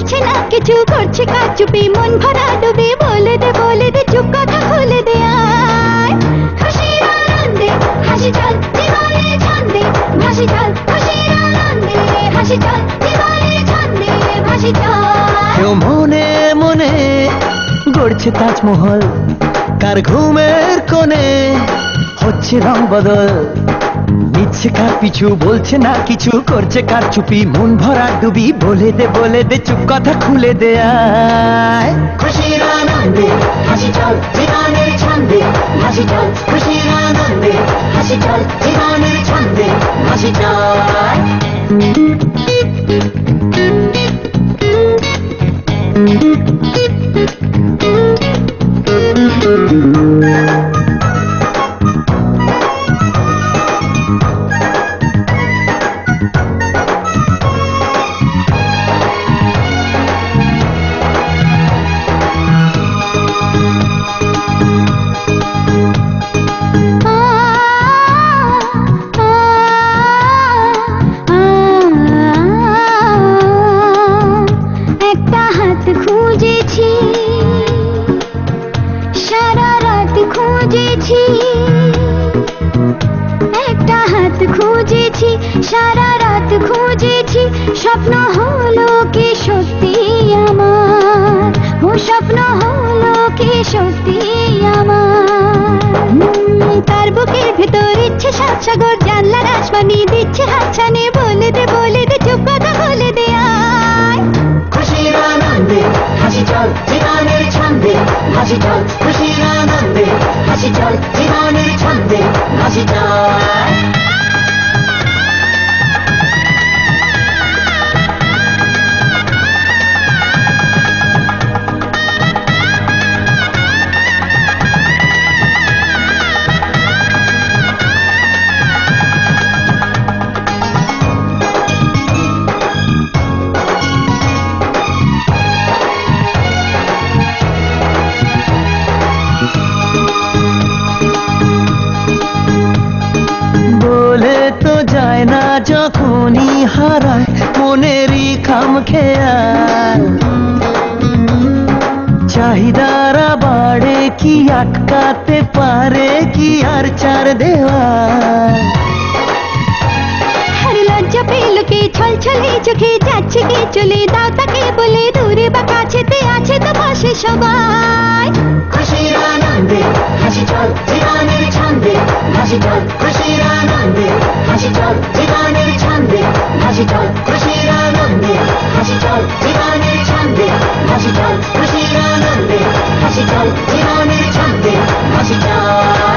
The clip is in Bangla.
বলছে না কিছু, করছে কারচুপি, মন ভরা ডুবি, বলে দে চুপ কথা খুলে দে আয়। খুশির আনন্দে হাসি চল জীবনের ছন্দে ভাসি চল, খুশির আনন্দে হাসি চল জীবনের ছন্দে ভাসি চল। কেউ মনে মনে গড়ছে তাজমহল, কার ঘুমের কোণে হচ্ছে রং বদল, নিচ্ছে কার পিছু, বলছে না কিছু, করছে কার চুপি, মন ভরা ডুবি, বলে দে চুপ কথা খুলে দে আয়। খুশির আনন্দে হাসি চল জীবনের ছন্দে ভাসি চল, খুশির আনন্দে হাসি চল জীবনের ছন্দে ভাসি চল। একটা হাত খুঁজেছি, সারা রাত খুঁজেছি, একটা হাত খুঁজেছি, সারা রাত খুঁজেছি, স্বপ্ন হলো কি সত্যি আমার, ও স্বপ্ন হলো কি সত্যি আমার। তার বুকের ভেতর ইচ্ছে সাত সাগর, জানলার আসমানি দিচ্ছে হাতছানি, বলে দে চুপ কথা বলে দে আয়। খুশির আনন্দে হাসি চল জীবনের ছন্দে ভাসি চল, খুশির আনন্দে হাসি চল জীবনের ছন্দে ভাসি চল। বলে তো যায় না যখনই হারায় মনেরই খাম খেয়াল, চাহিদারা বাড়ে কি আটকাতে পারে কি আর চার দেওয়াল। আর লজ্জা পেল কে, ছল ছলে চোখে যাচ্ছে কে চলে, দাও তাকে বলে দূরে বা কাছেতে আছে তো পাশে সবাই। খুশির আনন্দে হাসি চল জীবনের ছন্দে ভাসি চল, খুশির আনন্দে হাসি চল জীবনের ছন্দে ভাসি চল, খুশির আনন্দে হাসি চল জীবনের ছন্দে ভাসি চল, খুশির আনন্দে হাসি চল জীবনের ছন্দে ভাসি চল।